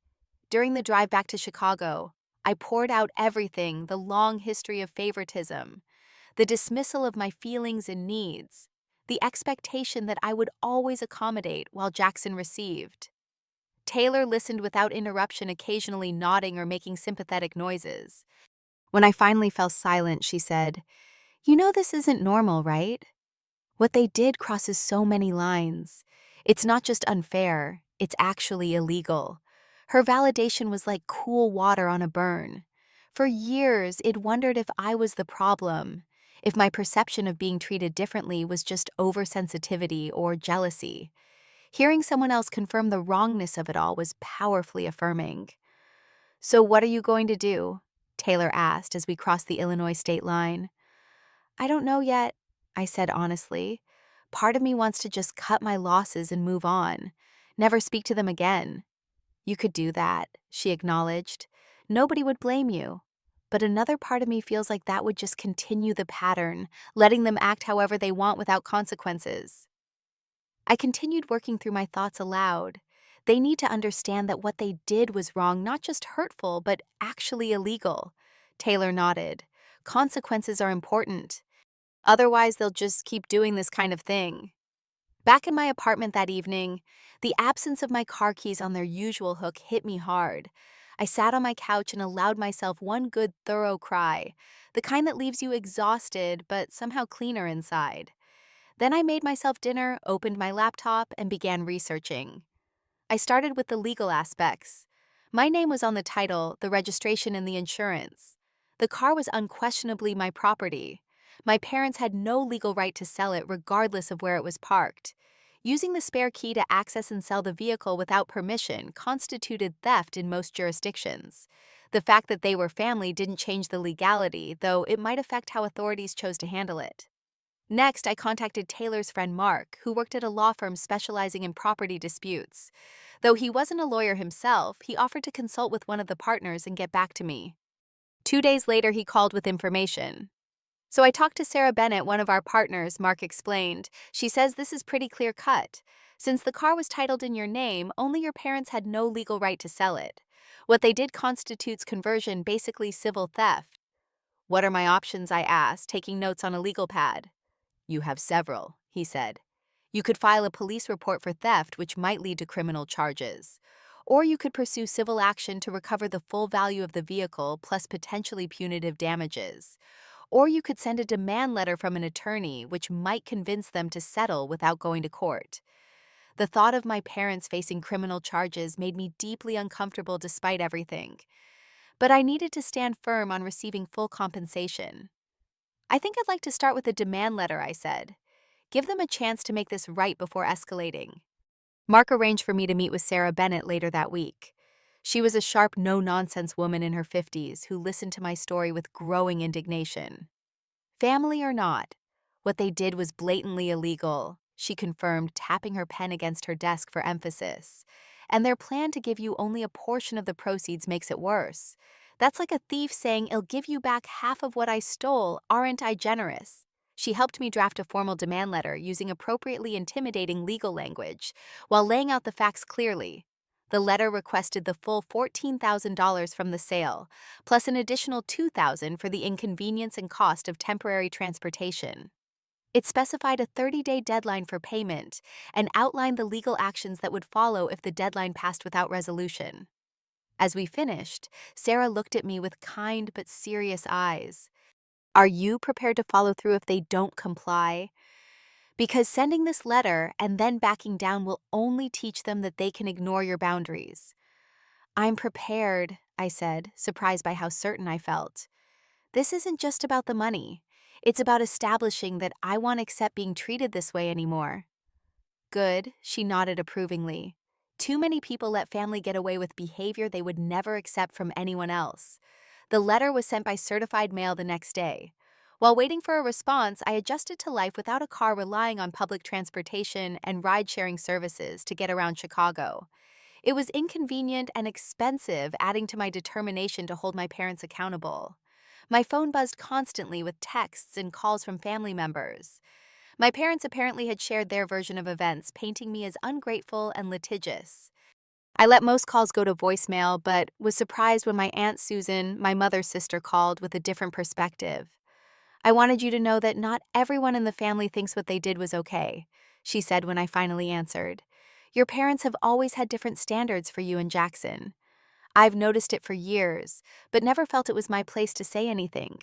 During the drive back to Chicago, I poured out everything, the long history of favoritism, the dismissal of my feelings and needs, the expectation that I would always accommodate while Jackson received. Taylor listened without interruption, occasionally nodding or making sympathetic noises. When I finally fell silent, she said, You know this isn't normal, right? What they did crosses so many lines. It's not just unfair, it's actually illegal. Her validation was like cool water on a burn. For years, it wondered if I was the problem, if my perception of being treated differently was just oversensitivity or jealousy. Hearing someone else confirm the wrongness of it all was powerfully affirming. So what are you going to do? Taylor asked as we crossed the Illinois state line. I don't know yet, I said honestly. Part of me wants to just cut my losses and move on, never speak to them again. You could do that, she acknowledged. Nobody would blame you. But another part of me feels like that would just continue the pattern, letting them act however they want without consequences. I continued working through my thoughts aloud. They need to understand that what they did was wrong, not just hurtful, but actually illegal. Taylor nodded. Consequences are important. Otherwise, they'll just keep doing this kind of thing. Back in my apartment that evening, the absence of my car keys on their usual hook hit me hard. I sat on my couch and allowed myself one good, thorough cry, the kind that leaves you exhausted but somehow cleaner inside. Then I made myself dinner, opened my laptop, and began researching. I started with the legal aspects. My name was on the title, the registration, and the insurance. The car was unquestionably my property. My parents had no legal right to sell it regardless of where it was parked. Using the spare key to access and sell the vehicle without permission constituted theft in most jurisdictions. The fact that they were family didn't change the legality, though it might affect how authorities chose to handle it. Next, I contacted Taylor's friend Mark, who worked at a law firm specializing in property disputes. Though he wasn't a lawyer himself, he offered to consult with one of the partners and get back to me. 2 days later, he called with information. So I talked to Sarah Bennett, one of our partners, Mark explained. She says this is pretty clear cut. Since the car was titled in your name, only your parents had no legal right to sell it. What they did constitutes conversion, basically civil theft. What are my options? I asked, taking notes on a legal pad. You have several, he said. You could file a police report for theft, which might lead to criminal charges. Or you could pursue civil action to recover the full value of the vehicle plus potentially punitive damages. Or you could send a demand letter from an attorney, which might convince them to settle without going to court. The thought of my parents facing criminal charges made me deeply uncomfortable despite everything. But I needed to stand firm on receiving full compensation. I think I'd like to start with a demand letter, I said. Give them a chance to make this right before escalating. Mark arranged for me to meet with Sarah Bennett later that week. She was a sharp, no-nonsense woman in her 50s who listened to my story with growing indignation. Family or not, what they did was blatantly illegal, she confirmed, tapping her pen against her desk for emphasis. And their plan to give you only a portion of the proceeds makes it worse. That's like a thief saying, "I'll give you back half of what I stole, aren't I generous?" She helped me draft a formal demand letter using appropriately intimidating legal language, while laying out the facts clearly. The letter requested the full $14,000 from the sale, plus an additional $2,000 for the inconvenience and cost of temporary transportation. It specified a 30-day deadline for payment and outlined the legal actions that would follow if the deadline passed without resolution. As we finished, Sarah looked at me with kind but serious eyes. Are you prepared to follow through if they don't comply? Because sending this letter and then backing down will only teach them that they can ignore your boundaries. I'm prepared, I said, surprised by how certain I felt. This isn't just about the money. It's about establishing that I won't accept being treated this way anymore. Good, she nodded approvingly. Too many people let family get away with behavior they would never accept from anyone else. The letter was sent by certified mail the next day. While waiting for a response, I adjusted to life without a car, relying on public transportation and ride-sharing services to get around Chicago. It was inconvenient and expensive, adding to my determination to hold my parents accountable. My phone buzzed constantly with texts and calls from family members. My parents apparently had shared their version of events, painting me as ungrateful and litigious. I let most calls go to voicemail, but was surprised when my Aunt Susan, my mother's sister, called with a different perspective. I wanted you to know that not everyone in the family thinks what they did was okay, she said when I finally answered. Your parents have always had different standards for you and Jackson. I've noticed it for years, but never felt it was my place to say anything.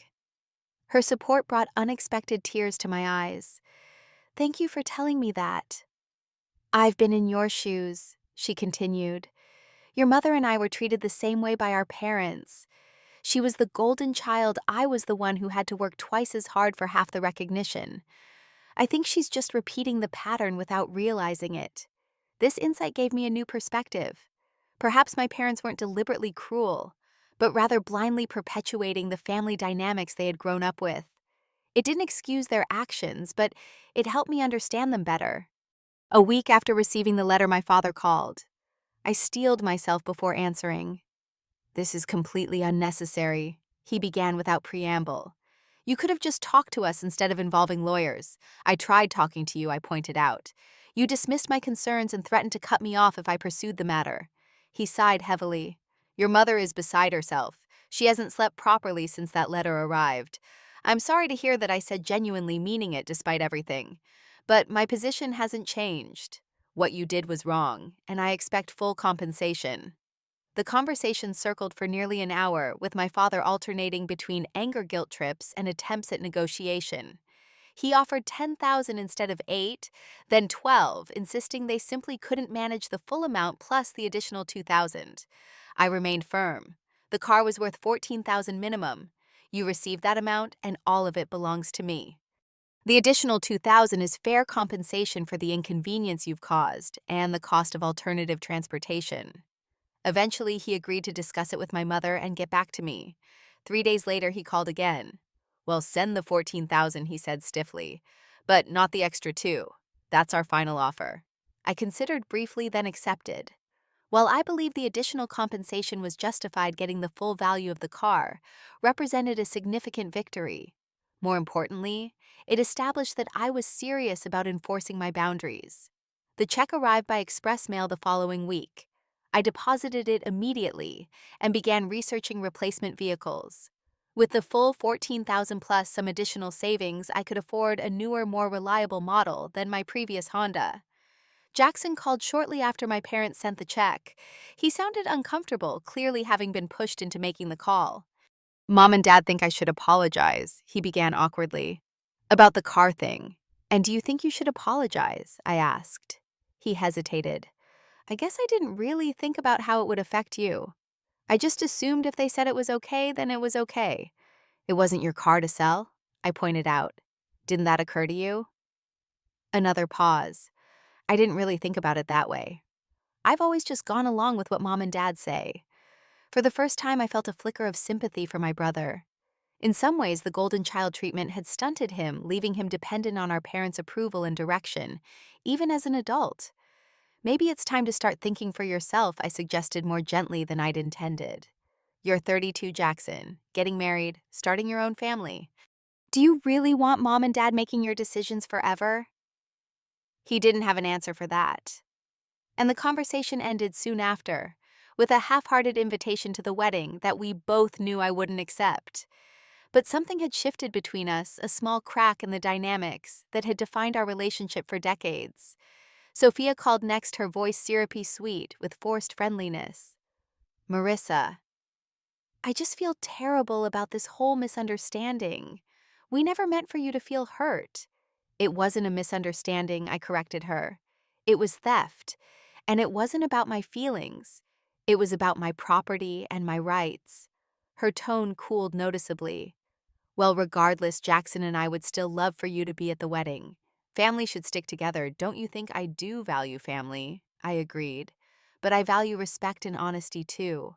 Her support brought unexpected tears to my eyes. Thank you for telling me that. I've been in your shoes, she continued. Your mother and I were treated the same way by our parents. She was the golden child. I was the one who had to work twice as hard for half the recognition. I think she's just repeating the pattern without realizing it. This insight gave me a new perspective. Perhaps my parents weren't deliberately cruel, but rather blindly perpetuating the family dynamics they had grown up with. It didn't excuse their actions, but it helped me understand them better. A week after receiving the letter, my father called. I steeled myself before answering. This is completely unnecessary, he began without preamble. You could have just talked to us instead of involving lawyers. I tried talking to you, I pointed out. You dismissed my concerns and threatened to cut me off if I pursued the matter. He sighed heavily. Your mother is beside herself. She hasn't slept properly since that letter arrived. I'm sorry to hear that I said genuinely meaning it despite everything. But my position hasn't changed. What you did was wrong, and I expect full compensation. The conversation circled for nearly an hour, with my father alternating between anger guilt trips and attempts at negotiation. He offered $10,000 instead of $8,000, then $12,000, insisting they simply couldn't manage the full amount plus the additional $2,000. I remained firm. The car was worth $14,000 minimum. You received that amount, and all of it belongs to me. The additional $2,000 is fair compensation for the inconvenience you've caused and the cost of alternative transportation. Eventually, he agreed to discuss it with my mother and get back to me. 3 days later, he called again. Well, send the $14,000, he said stiffly. But not the extra two. That's our final offer. I considered briefly, then accepted. While I believe the additional compensation was justified, getting the full value of the car represented a significant victory. More importantly, it established that I was serious about enforcing my boundaries. The check arrived by express mail the following week. I deposited it immediately and began researching replacement vehicles. With the full 14,000 plus some additional savings, I could afford a newer, more reliable model than my previous Honda. Jackson called shortly after my parents sent the check. He sounded uncomfortable, clearly having been pushed into making the call. "Mom and Dad think I should apologize," he began awkwardly. "About the car thing. And do you think you should apologize?" I asked. He hesitated. "I guess I didn't really think about how it would affect you. I just assumed if they said it was okay, then it was okay. It wasn't your car to sell," I pointed out. "Didn't that occur to you?" Another pause. I didn't really think about it that way. I've always just gone along with what Mom and Dad say. For the first time, I felt a flicker of sympathy for my brother. In some ways, the golden child treatment had stunted him, leaving him dependent on our parents' approval and direction, even as an adult. "Maybe it's time to start thinking for yourself," I suggested more gently than I'd intended. "You're 32, Jackson, getting married, starting your own family. Do you really want Mom and Dad making your decisions forever?" He didn't have an answer for that. And the conversation ended soon after, with a half-hearted invitation to the wedding that we both knew I wouldn't accept. But something had shifted between us, a small crack in the dynamics that had defined our relationship for decades. Sophia called next, her voice syrupy sweet with forced friendliness. "Marissa, I just feel terrible about this whole misunderstanding. We never meant for you to feel hurt." "It wasn't a misunderstanding," I corrected her. "It was theft. And it wasn't about my feelings. It was about my property and my rights." Her tone cooled noticeably. "Well, regardless, Jackson and I would still love for you to be at the wedding. Family should stick together. Don't you think I do value family?" I agreed. "But I value respect and honesty too.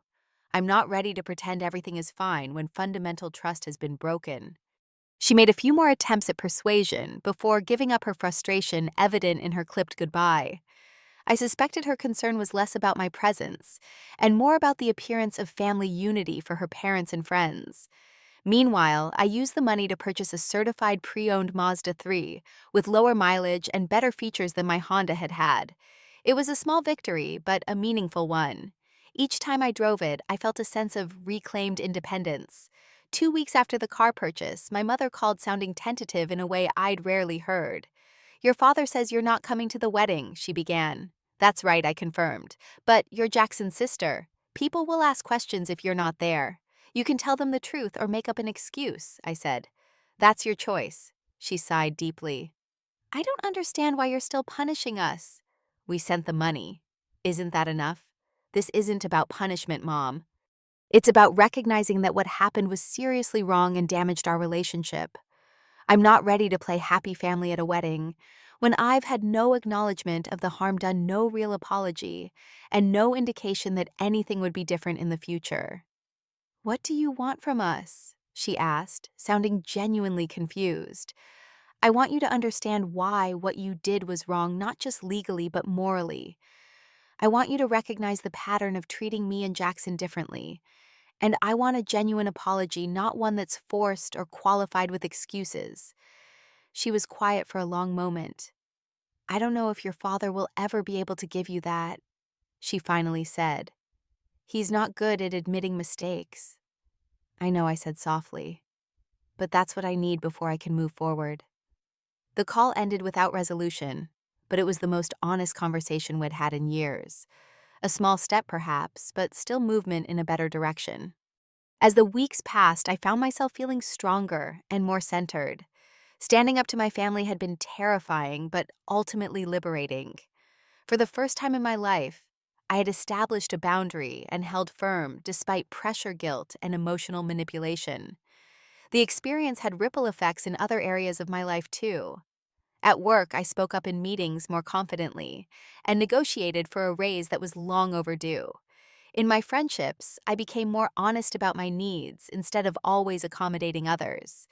I'm not ready to pretend everything is fine when fundamental trust has been broken." She made a few more attempts at persuasion before giving up, her frustration evident in her clipped goodbye. I suspected her concern was less about my presence and more about the appearance of family unity for her parents and friends. Meanwhile, I used the money to purchase a certified pre-owned Mazda 3 with lower mileage and better features than my Honda had had. It was a small victory, but a meaningful one. Each time I drove it, I felt a sense of reclaimed independence. 2 weeks after the car purchase, my mother called, sounding tentative in a way I'd rarely heard. "Your father says you're not coming to the wedding," she began. "That's right," I confirmed. "But you're Jackson's sister. People will ask questions if you're not there. You can tell them the truth or make up an excuse," I said. "That's your choice." She sighed deeply. "I don't understand why you're still punishing us." "We sent the money. Isn't that enough? This isn't about punishment, Mom. It's about recognizing that what happened was seriously wrong and damaged our relationship. I'm not ready to play happy family at a wedding when I've had no acknowledgement of the harm done, no real apology, and no indication that anything would be different in the future." "What do you want from us?" she asked, sounding genuinely confused. "I want you to understand why what you did was wrong, not just legally, but morally. I want you to recognize the pattern of treating me and Jackson differently. And I want a genuine apology, not one that's forced or qualified with excuses." She was quiet for a long moment. "I don't know if your father will ever be able to give you that," she finally said. "He's not good at admitting mistakes." "I know," I said softly. "But that's what I need before I can move forward." The call ended without resolution, but it was the most honest conversation we'd had in years. A small step, perhaps, but still movement in a better direction. As the weeks passed, I found myself feeling stronger and more centered. Standing up to my family had been terrifying, but ultimately liberating. For the first time in my life, I had established a boundary and held firm despite pressure, guilt, and emotional manipulation. The experience had ripple effects in other areas of my life too. At work, I spoke up in meetings more confidently and negotiated for a raise that was long overdue. In my friendships, I became more honest about my needs instead of always accommodating others.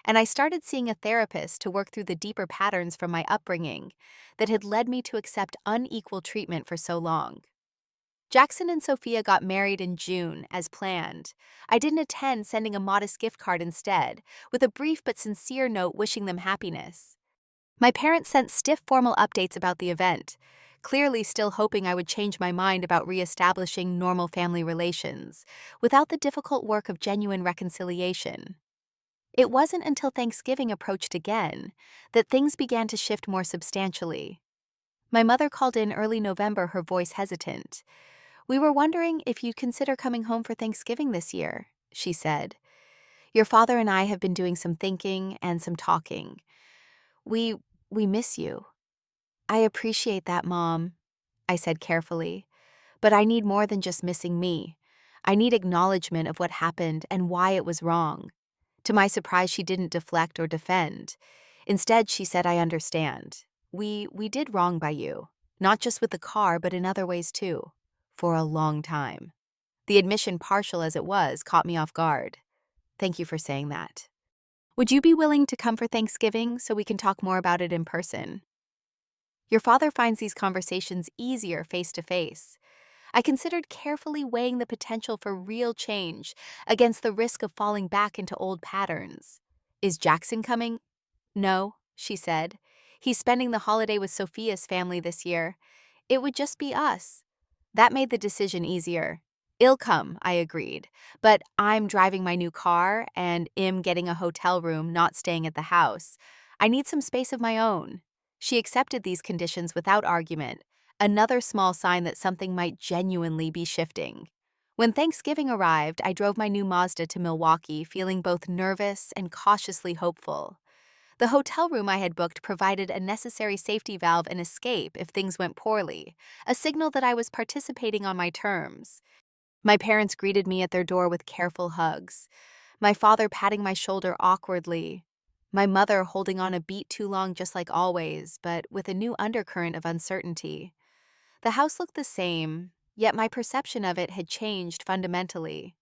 and I started seeing a therapist to work through the deeper patterns from my upbringing that had led me to accept unequal treatment for so long. Jackson and Sophia got married in June, as planned. I didn't attend, sending a modest gift card instead, with a brief but sincere note wishing them happiness. My parents sent stiff formal updates about the event, clearly still hoping I would change my mind about reestablishing normal family relations, without the difficult work of genuine reconciliation. It wasn't until Thanksgiving approached again that things began to shift more substantially. My mother called in early November, her voice hesitant. "We were wondering if you'd consider coming home for Thanksgiving this year," she said. "Your father and I have been doing some thinking and some talking. We we miss you." "I appreciate that, Mom," I said carefully. "But I need more than just missing me. I need acknowledgement of what happened and why it was wrong." To my surprise, she didn't deflect or defend. Instead, she said, "I understand. We did wrong by you, not just with the car, but in other ways too, for a long time." The admission, partial as it was, caught me off guard. "Thank you for saying that. Would you be willing to come for Thanksgiving so we can talk more about it in person?" Your father finds these conversations easier face to face. I considered carefully, weighing the potential for real change against the risk of falling back into old patterns. "Is Jackson coming?" "No," she said. "He's spending the holiday with Sophia's family this year. It would just be us." That made the decision easier. "I'll come," I agreed, "but I'm driving my new car and am getting a hotel room, not staying at the house. I need some space of my own." She accepted these conditions without argument, another small sign that something might genuinely be shifting. When Thanksgiving arrived, I drove my new Mazda to Milwaukee, feeling both nervous and cautiously hopeful. The hotel room I had booked provided a necessary safety valve and escape if things went poorly, a signal that I was participating on my terms. My parents greeted me at their door with careful hugs, my father patting my shoulder awkwardly, my mother holding on a beat too long, just like always, but with a new undercurrent of uncertainty. The house looked the same, yet my perception of it had changed fundamentally.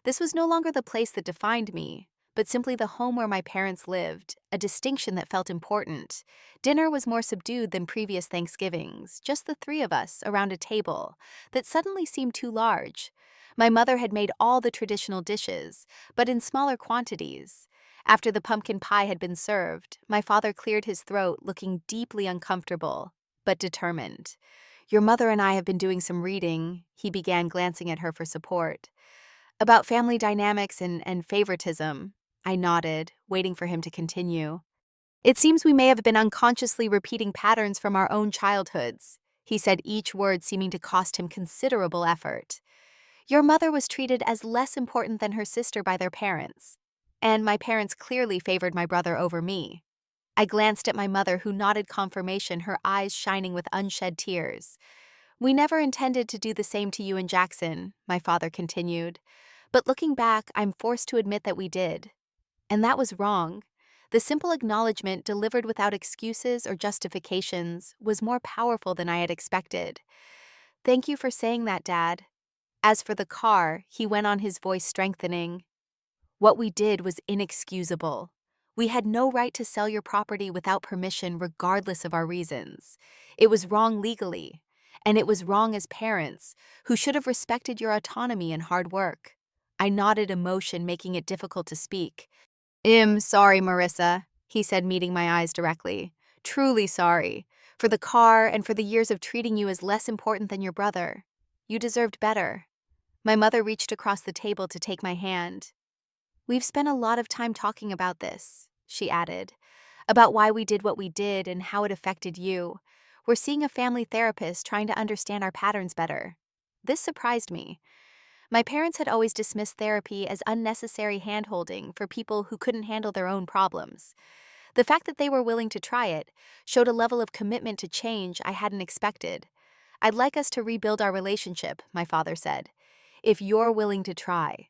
This was no longer the place that defined me, but simply the home where my parents lived, a distinction that felt important. Dinner was more subdued than previous Thanksgivings, just the three of us around a table that suddenly seemed too large. My mother had made all the traditional dishes, but in smaller quantities. After the pumpkin pie had been served, my father cleared his throat, looking deeply uncomfortable, but determined. "Your mother and I have been doing some reading," he began, glancing at her for support. "About family dynamics and favoritism." I nodded, waiting for him to continue. "It seems we may have been unconsciously repeating patterns from our own childhoods," he said, each word seeming to cost him considerable effort. "Your mother was treated as less important than her sister by their parents, and my parents clearly favored my brother over me." I glanced at my mother, who nodded confirmation, her eyes shining with unshed tears. "We never intended to do the same to you and Jackson," my father continued. "But looking back, I'm forced to admit that we did. And that was wrong." The simple acknowledgement, delivered without excuses or justifications, was more powerful than I had expected. "Thank you for saying that, Dad." As for the car, he went on, his voice strengthening. "What we did was inexcusable. We had no right to sell your property without permission, regardless of our reasons. It was wrong legally, and it was wrong as parents, who should have respected your autonomy and hard work." I nodded, emotion making it difficult to speak. Sorry, Marissa," he said, meeting my eyes directly. "Truly sorry. For the car and for the years of treating you as less important than your brother. You deserved better." My mother reached across the table to take my hand. "We've spent a lot of time talking about this," she added, "about why we did what we did and how it affected you. We're seeing a family therapist, trying to understand our patterns better." This surprised me. My parents had always dismissed therapy as unnecessary handholding for people who couldn't handle their own problems. The fact that they were willing to try it showed a level of commitment to change I hadn't expected. "I'd like us to rebuild our relationship," my father said, "if you're willing to try.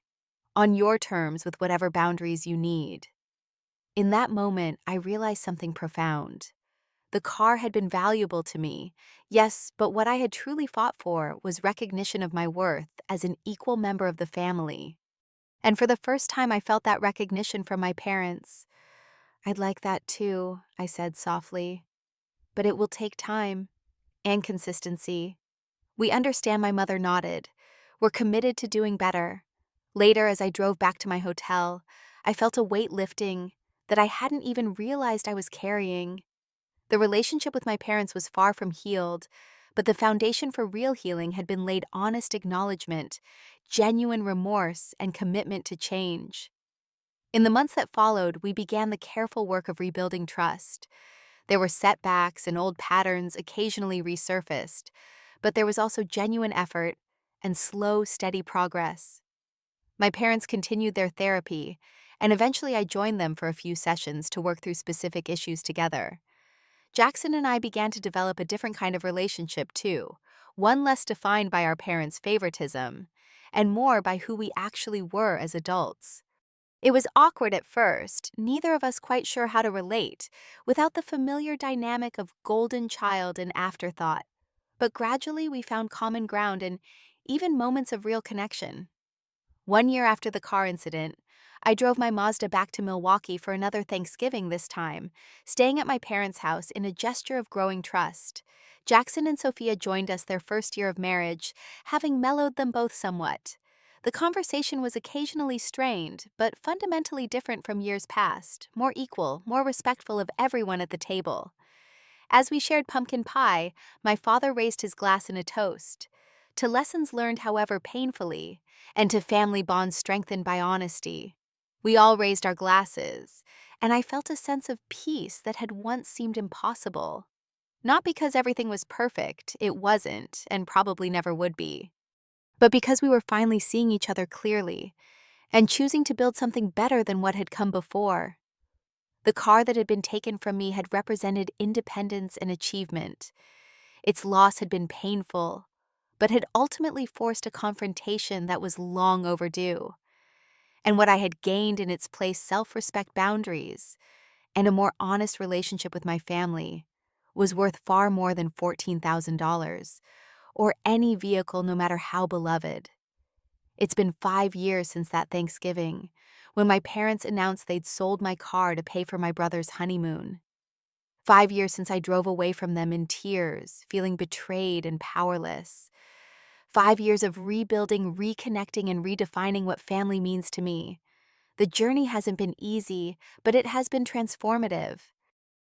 On your terms, with whatever boundaries you need." In that moment, I realized something profound. The car had been valuable to me, yes, but what I had truly fought for was recognition of my worth as an equal member of the family. And for the first time, I felt that recognition from my parents. "I'd like that too," I said softly. "But it will take time and consistency." We understand, my mother nodded. We're committed to doing better. Later, as I drove back to my hotel, I felt a weight lifting that I hadn't even realized I was carrying. The relationship with my parents was far from healed, but the foundation for real healing had been laid: honest acknowledgement, genuine remorse, and commitment to change. In the months that followed, we began the careful work of rebuilding trust. There were setbacks and old patterns occasionally resurfaced, but there was also genuine effort and slow, steady progress. My parents continued their therapy, and eventually I joined them for a few sessions to work through specific issues together. Jackson and I began to develop a different kind of relationship, too, one less defined by our parents' favoritism, and more by who we actually were as adults. It was awkward at first, neither of us quite sure how to relate, without the familiar dynamic of golden child and afterthought. But gradually we found common ground and even moments of real connection. One year after the car incident, I drove my Mazda back to Milwaukee for another Thanksgiving this time, staying at my parents' house in a gesture of growing trust. Jackson and Sophia joined us their first year of marriage, having mellowed them both somewhat. The conversation was occasionally strained, but fundamentally different from years past, more equal, more respectful of everyone at the table. As we shared pumpkin pie, my father raised his glass in a toast. To lessons learned, however painfully, and to family bonds strengthened by honesty. We all raised our glasses, and I felt a sense of peace that had once seemed impossible. Not because everything was perfect, it wasn't, and probably never would be, but because we were finally seeing each other clearly and choosing to build something better than what had come before. The car that had been taken from me had represented independence and achievement. Its loss had been painful, but had ultimately forced a confrontation that was long overdue. And what I had gained in its place: self-respect, boundaries, and a more honest relationship with my family, was worth far more than $14,000, or any vehicle, no matter how beloved. It's been 5 years since that Thanksgiving, when my parents announced they'd sold my car to pay for my brother's honeymoon. 5 years since I drove away from them in tears, feeling betrayed and powerless. 5 years of rebuilding, reconnecting, and redefining what family means to me. The journey hasn't been easy, but it has been transformative.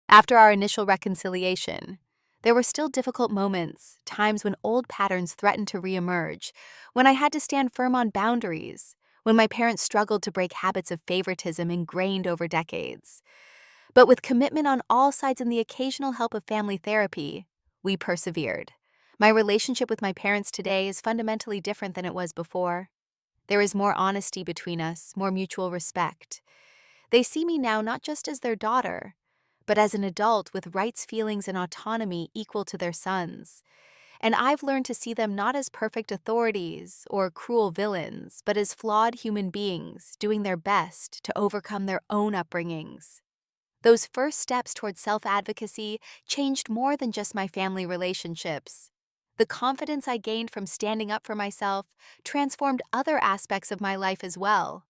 After our initial reconciliation, there were still difficult moments, times when old patterns threatened to reemerge, when I had to stand firm on boundaries, when my parents struggled to break habits of favoritism ingrained over decades. But with commitment on all sides and the occasional help of family therapy, we persevered. My relationship with my parents today is fundamentally different than it was before. There is more honesty between us, more mutual respect. They see me now not just as their daughter, but as an adult with rights, feelings, and autonomy equal to their sons. And I've learned to see them not as perfect authorities or cruel villains, but as flawed human beings doing their best to overcome their own upbringings. Those first steps towards self-advocacy changed more than just my family relationships. The confidence I gained from standing up for myself transformed other aspects of my life as well.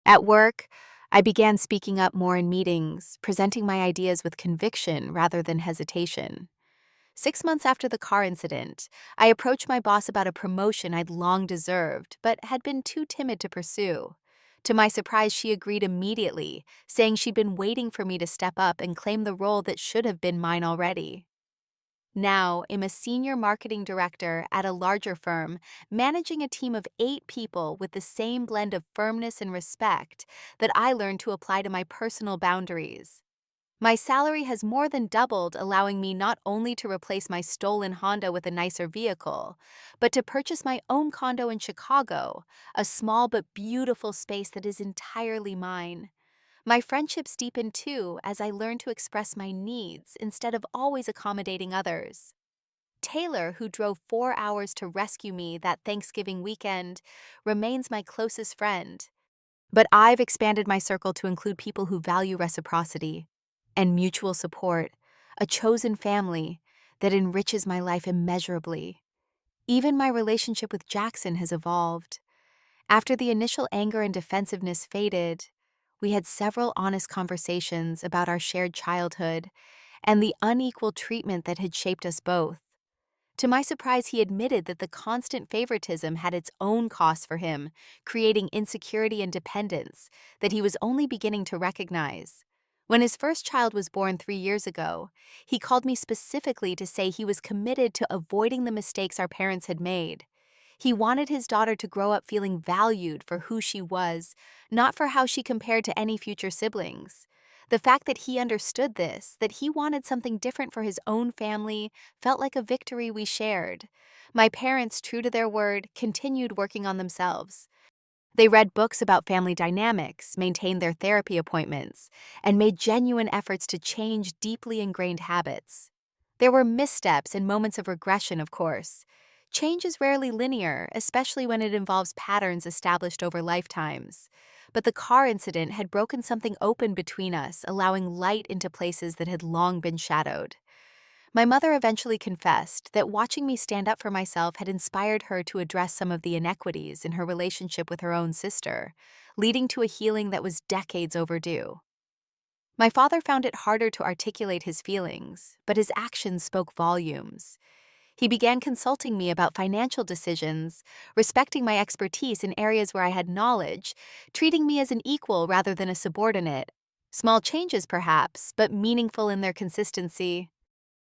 At work, I began speaking up more in meetings, presenting my ideas with conviction rather than hesitation. 6 months after the car incident, I approached my boss about a promotion I'd long deserved, but had been too timid to pursue. To my surprise, she agreed immediately, saying she'd been waiting for me to step up and claim the role that should have been mine already. Now, I'm a senior marketing director at a larger firm, managing a team of 8 people with the same blend of firmness and respect that I learned to apply to my personal boundaries. My salary has more than doubled, allowing me not only to replace my stolen Honda with a nicer vehicle, but to purchase my own condo in Chicago, a small but beautiful space that is entirely mine. My friendships deepen too as I learn to express my needs instead of always accommodating others. Taylor, who drove 4 hours to rescue me that Thanksgiving weekend, remains my closest friend. But I've expanded my circle to include people who value reciprocity and mutual support, a chosen family that enriches my life immeasurably. Even my relationship with Jackson has evolved. After the initial anger and defensiveness faded, We had several honest conversations about our shared childhood and the unequal treatment that had shaped us both. To my surprise, he admitted that the constant favoritism had its own costs for him, creating insecurity and dependence that he was only beginning to recognize. When his first child was born 3 years ago, he called me specifically to say he was committed to avoiding the mistakes our parents had made. He wanted his daughter to grow up feeling valued for who she was, not for how she compared to any future siblings. The fact that he understood this, that he wanted something different for his own family, felt like a victory we shared. My parents, true to their word, continued working on themselves. They read books about family dynamics, maintained their therapy appointments, and made genuine efforts to change deeply ingrained habits. There were missteps and moments of regression, of course. Change is rarely linear, especially when it involves patterns established over lifetimes. But the car incident had broken something open between us, allowing light into places that had long been shadowed. My mother eventually confessed that watching me stand up for myself had inspired her to address some of the inequities in her relationship with her own sister, leading to a healing that was decades overdue. My father found it harder to articulate his feelings, but his actions spoke volumes. He began consulting me about financial decisions, respecting my expertise in areas where I had knowledge, treating me as an equal rather than a subordinate. Small changes, perhaps, but meaningful in their consistency.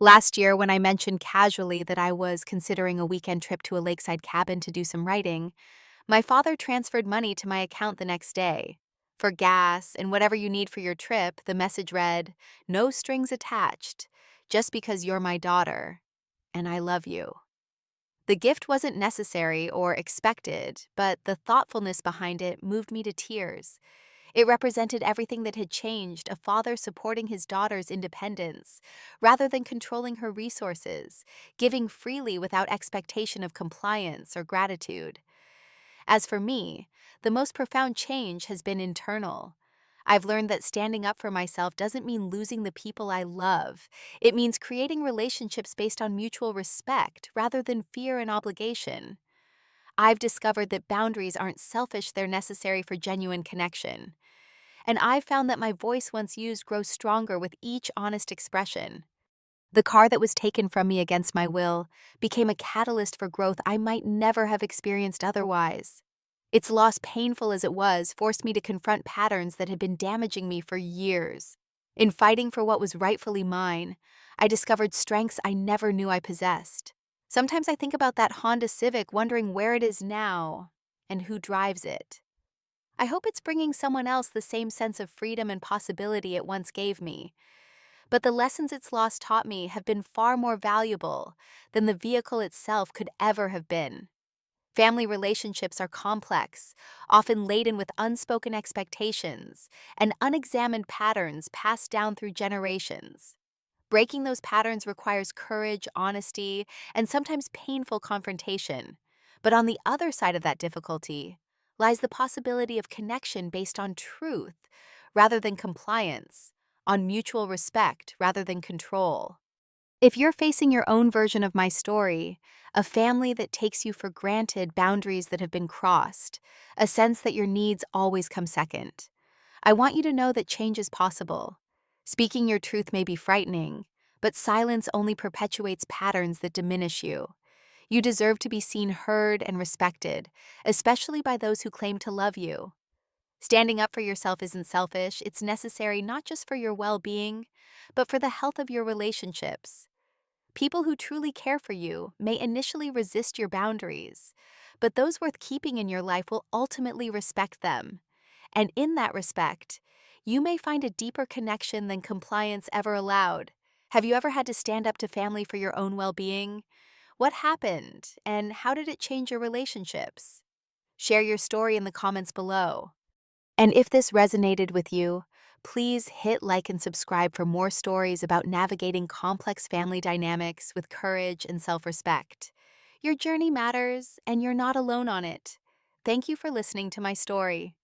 Last year, when I mentioned casually that I was considering a weekend trip to a lakeside cabin to do some writing, my father transferred money to my account the next day. For gas and whatever you need for your trip, the message read, "No strings attached, just because you're my daughter, and I love you." The gift wasn't necessary or expected, but the thoughtfulness behind it moved me to tears. It represented everything that had changed, a father supporting his daughter's independence, rather than controlling her resources, giving freely without expectation of compliance or gratitude. As for me, the most profound change has been internal. I've learned that standing up for myself doesn't mean losing the people I love. It means creating relationships based on mutual respect rather than fear and obligation. I've discovered that boundaries aren't selfish, they're necessary for genuine connection. And I've found that my voice once used grows stronger with each honest expression. The car that was taken from me against my will became a catalyst for growth I might never have experienced otherwise. Its loss, painful as it was, forced me to confront patterns that had been damaging me for years. In fighting for what was rightfully mine, I discovered strengths I never knew I possessed. Sometimes I think about that Honda Civic, wondering where it is now and who drives it. I hope it's bringing someone else the same sense of freedom and possibility it once gave me. But the lessons its loss taught me have been far more valuable than the vehicle itself could ever have been. Family relationships are complex, often laden with unspoken expectations and unexamined patterns passed down through generations. Breaking those patterns requires courage, honesty, and sometimes painful confrontation. But on the other side of that difficulty lies the possibility of connection based on truth rather than compliance, on mutual respect rather than control. If you're facing your own version of my story, a family that takes you for granted, boundaries that have been crossed, a sense that your needs always come second, I want you to know that change is possible. Speaking your truth may be frightening, but silence only perpetuates patterns that diminish you. You deserve to be seen, heard, and respected, especially by those who claim to love you. Standing up for yourself isn't selfish, it's necessary not just for your well-being, but for the health of your relationships. People who truly care for you may initially resist your boundaries, but those worth keeping in your life will ultimately respect them. And in that respect, you may find a deeper connection than compliance ever allowed. Have you ever had to stand up to family for your own well-being? What happened, and how did it change your relationships? Share your story in the comments below. And if this resonated with you, please hit like and subscribe for more stories about navigating complex family dynamics with courage and self-respect. Your journey matters, and you're not alone on it. Thank you for listening to my story.